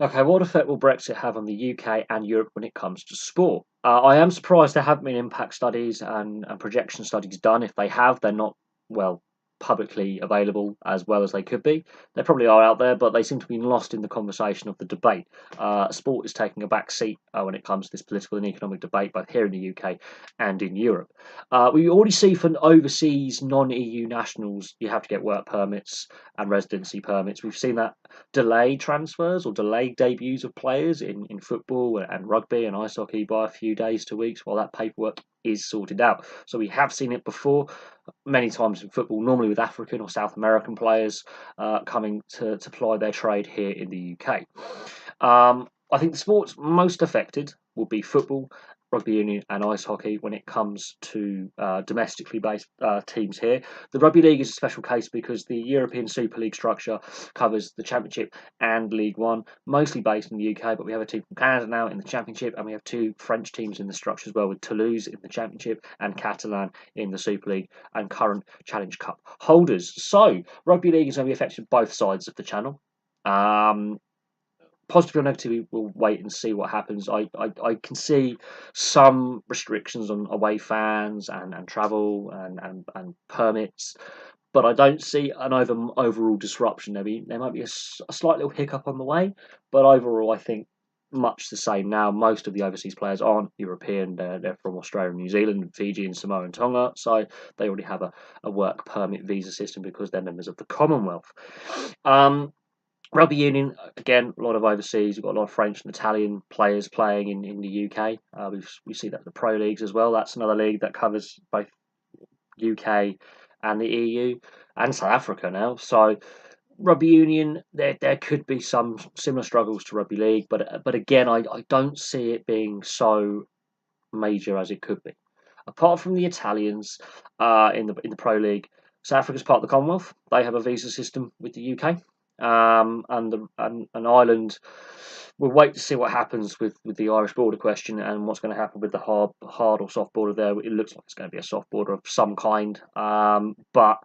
Okay, what effect will Brexit have on the UK and Europe when it comes to sport? I am surprised there haven't been impact studies and projection studies done. If they have, they're not, well, publicly available as well as they could be. They probably are out there, but they seem to be lost in the conversation of the debate. Sport is taking a back seat when it comes to this political and economic debate, both here in the UK and in Europe. We already see for overseas non-EU nationals, you have to get work permits and residency permits. We've seen that delay transfers or delay debuts of players in football and rugby and ice hockey by a few days to weeks while that paperwork is sorted out. So we have seen it before many times in football, normally with African or South American players coming to ply their trade here in the UK. I think the sports most affected will be football, rugby union, and ice hockey when it comes to domestically based teams here. The rugby league is a special case because the European Super League structure covers the Championship and League One, mostly based in the UK. But we have a team from Canada now in the Championship, and we have two French teams in the structure as well, with Toulouse in the Championship and Catalan in the Super League and current Challenge Cup holders. So rugby league is going to be affected both sides of the channel. Um, Positive or negative, we'll wait and see what happens. I can see some restrictions on away fans and travel and permits, but I don't see an overall disruption. There might be a slight little hiccup on the way, but overall, I think much the same now. Most of the overseas players aren't European; they're from Australia, and New Zealand, Fiji, and Samoa and Tonga, so they already have a work permit visa system because they're members of the Commonwealth. Um, Rugby union, again, a lot of overseas. We've got a lot of French and Italian players playing in the UK. We see that in the pro leagues as well. That's another league that covers both UK and the EU and South Africa now. So rugby union, there could be some similar struggles to rugby league, but again, I don't see it being so major as it could be. Apart from the Italians in the pro league, South Africa's part of the Commonwealth. They have a visa system with the UK, and Ireland. We'll wait to see what happens with the Irish border question and what's going to happen with the hard or soft border there. It looks like it's going to be a soft border of some kind, but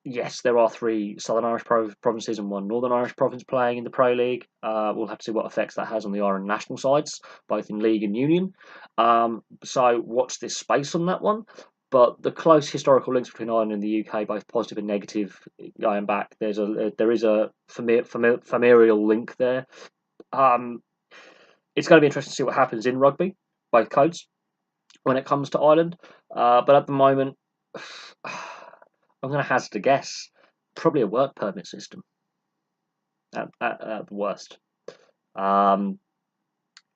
yes, there are three Southern Irish provinces and one Northern Irish province playing in the Pro League. We'll have to see what effects that has on the Ireland national sides, both in league and union. So watch this space on that one. But the close historical links between Ireland and the UK, both positive and negative, going back, there is a familial link there. Um, it's going to be interesting to see what happens in rugby, both codes, when it comes to Ireland. But at the moment, I'm going to hazard a guess. Probably a work permit system at the worst. Um,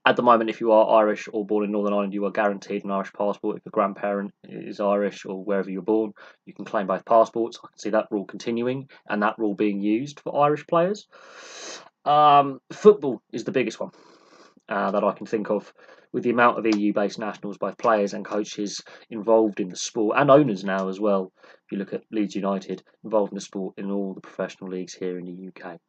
at the moment, if you are Irish or born in Northern Ireland, you are guaranteed an Irish passport. If your grandparent is Irish or wherever you're born, you can claim both passports. I can see that rule continuing and that rule being used for Irish players. Football is the biggest one that I can think of, with the amount of EU-based nationals, both players and coaches, involved in the sport, and owners now as well. If you look at Leeds United, involved in the sport in all the professional leagues here in the UK.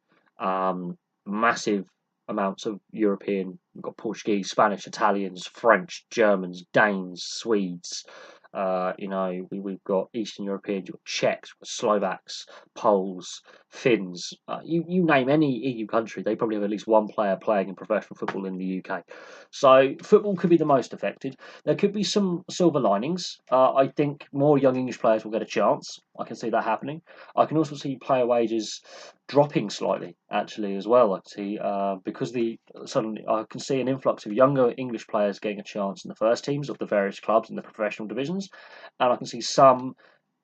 Massive amounts of European. We've got Portuguese, Spanish, Italians, French, Germans, Danes, Swedes. We've got Eastern Europeans, you've got Czechs, Slovaks, Poles, Finns. You name any EU country, they probably have at least one player playing in professional football in the UK. So football could be the most affected. There could be some silver linings. I think more young English players will get a chance. I can see that happening. I can also see player wages dropping slightly, actually, as well. I see because suddenly I can see an influx of younger English players getting a chance in the first teams of the various clubs in the professional divisions, and I can see some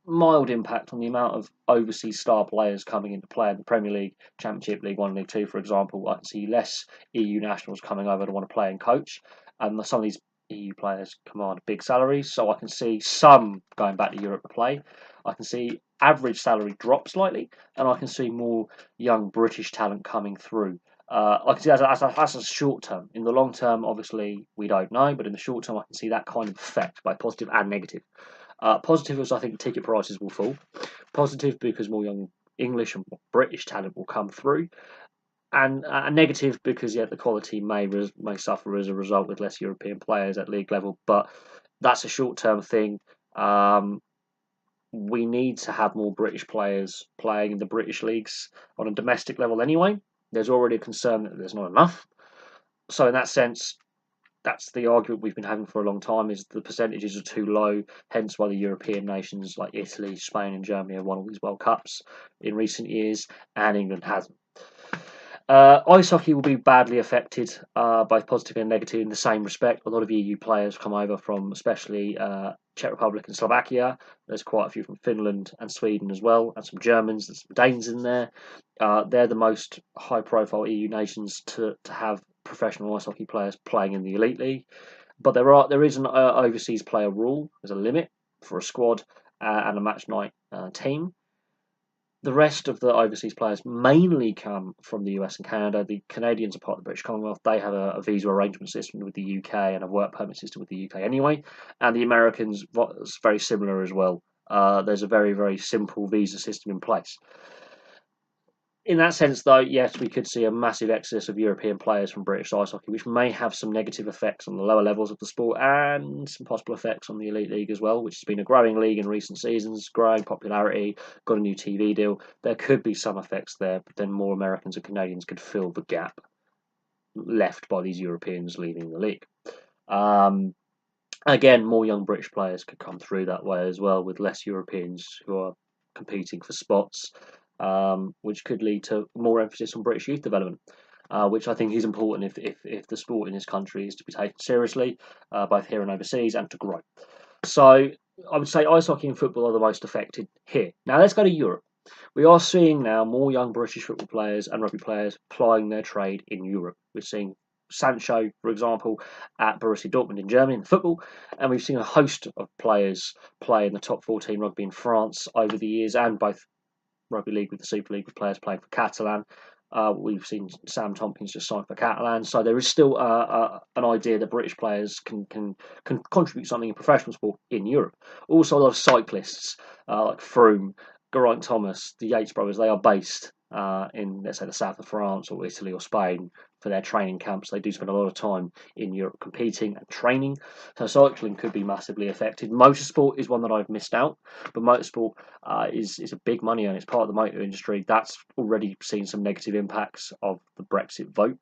mild impact on the amount of overseas star players coming into play in the Premier League, Championship, League One, League Two, for example. I can see less EU nationals coming over to want to play and coach, and some of these EU players command big salaries, so I can see some going back to Europe to play. I can see average salary drop slightly, and I can see more young British talent coming through. I can see as a short term. In the long term, obviously, we don't know, but in the short term, I can see that kind of effect, both positive and negative. Positive is I think ticket prices will fall. Positive because more young English and British talent will come through, and negative because the quality may suffer as a result with less European players at league level. But that's a short term thing. We need to have more British players playing in the British leagues on a domestic level anyway. There's already a concern that there's not enough. So in that sense, that's the argument we've been having for a long time, is the percentages are too low, hence why the European nations like Italy, Spain and Germany have won all these World Cups in recent years, and England hasn't. Ice hockey will be badly affected, both positive and negative in the same respect. A lot of EU players come over from especially Czech Republic and Slovakia. There's quite a few from Finland and Sweden as well, and some Germans and some Danes in there. They're the most high-profile EU nations to have professional ice hockey players playing in the elite league. But there is an overseas player rule. There's a limit for a squad and a match night team. The rest of the overseas players mainly come from the US and Canada. The Canadians are part of the British Commonwealth. They have a visa arrangement system with the UK and a work permit system with the UK anyway. And the Americans was very similar as well. There's a very, very simple visa system in place. In that sense, though, yes, we could see a massive exodus of European players from British ice hockey, which may have some negative effects on the lower levels of the sport and some possible effects on the Elite League as well, which has been a growing league in recent seasons, growing popularity, got a new TV deal. There could be some effects there, but then more Americans and Canadians could fill the gap left by these Europeans leaving the league. Again, more young British players could come through that way as well, with less Europeans who are competing for spots. Which could lead to more emphasis on British youth development, which I think is important if the sport in this country is to be taken seriously, both here and overseas, and to grow. So I would say ice hockey and football are the most affected here. Now let's go to Europe. We are seeing now more young British football players and rugby players plying their trade in Europe. We're seeing Sancho, for example, at Borussia Dortmund in Germany in football, and we've seen a host of players play in the top 14 rugby in France over the years, and both Rugby League with the Super League with players playing for Catalan. We've seen Sam Tompkins just signed for Catalan, so there is still an idea that British players can contribute something in professional sport in Europe. Also, a lot of cyclists like Froome, Geraint Thomas, the Yates brothers, they are based in, let's say, the south of France or Italy or Spain for their training camps. They do spend a lot of time in Europe competing and training. So cycling could be massively affected. Motorsport is one that I've missed out, but motorsport is a big money and it's part of the motor industry. That's already seen some negative impacts of the Brexit vote.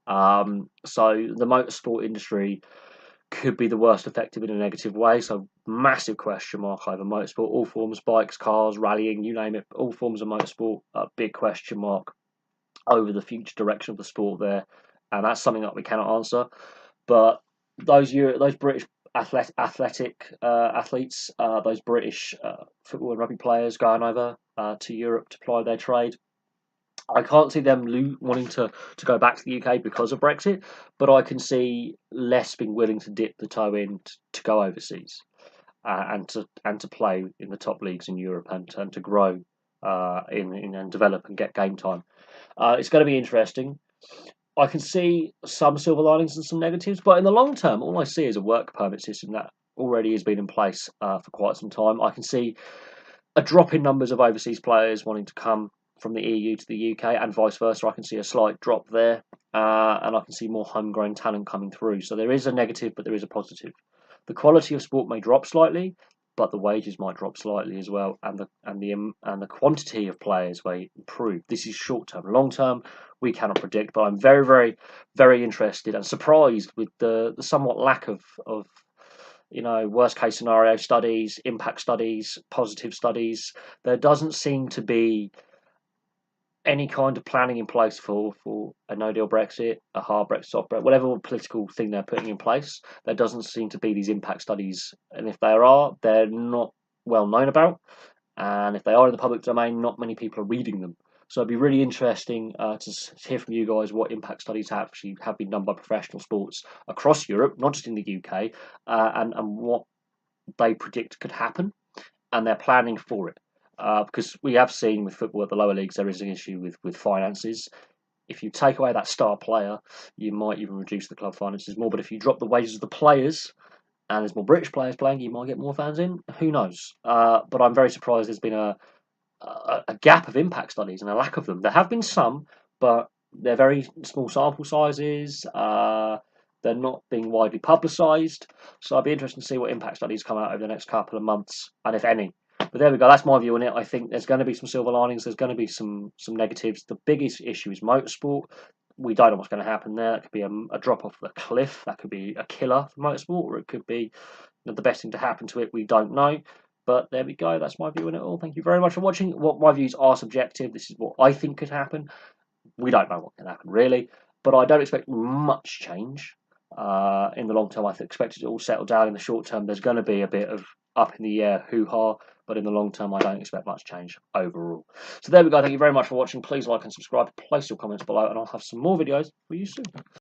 So the motorsport industry could be the worst affected in a negative way. So massive question mark over motorsport. All forms, bikes, cars, rallying, you name it, all forms of motorsport, a big question mark over the future direction of the sport there. And that's something that we cannot answer. But those British athletes, those British football and rugby players going over to Europe to ply their trade, I can't see them wanting to go back to the UK because of Brexit, but I can see less being willing to dip the toe in to go overseas and to play in the top leagues in Europe and to grow and develop and get game time. It's going to be interesting. I can see some silver linings and some negatives, but in the long term, all I see is a work permit system that already has been in place for quite some time. I can see a drop in numbers of overseas players wanting to come from the EU to the UK and vice versa. I can see a slight drop there, and I can see more homegrown talent coming through. So there is a negative, but there is a positive. The quality of sport may drop slightly, but the wages might drop slightly as well, and the quantity of players may improve. This is short term. Long term, we cannot predict, but I'm very, very, very interested and surprised with the somewhat lack of worst case scenario studies, impact studies, positive studies. There doesn't seem to be any kind of planning in place for a no-deal Brexit, a hard Brexit, soft Brexit, whatever political thing they're putting in place. There doesn't seem to be these impact studies, and if there are, they're not well known about, and if they are in the public domain, not many people are reading them. So it'd be really interesting to hear from you guys what impact studies have been done by professional sports across Europe, not just in the UK, and what they predict could happen, and they're planning for it. Because we have seen with football at the lower leagues, there is an issue with finances. If you take away that star player, you might even reduce the club finances more. But if you drop the wages of the players and there's more British players playing, you might get more fans in. Who knows? But I'm very surprised there's been a gap of impact studies and a lack of them. There have been some, but they're very small sample sizes. They're not being widely publicised. So I'd be interested to see what impact studies come out over the next couple of months, and if any. But there we go. That's my view on it. I think there's going to be some silver linings. There's going to be some negatives. The biggest issue is motorsport. We don't know what's going to happen there. That could be a drop off the cliff. That could be a killer for motorsport, or it could be the best thing to happen to it. We don't know. But there we go. That's my view on it all. Thank you very much for watching. What my views are subjective. This is what I think could happen. We don't know what can happen really, but I don't expect much change in the long term. I expect it to all settle down. In the short term, there's going to be a bit of up in the air hoo-ha, but in the long term, I don't expect much change overall. So there we go. Thank you very much for watching. Please like and subscribe. Place your comments below, and I'll have some more videos for you soon.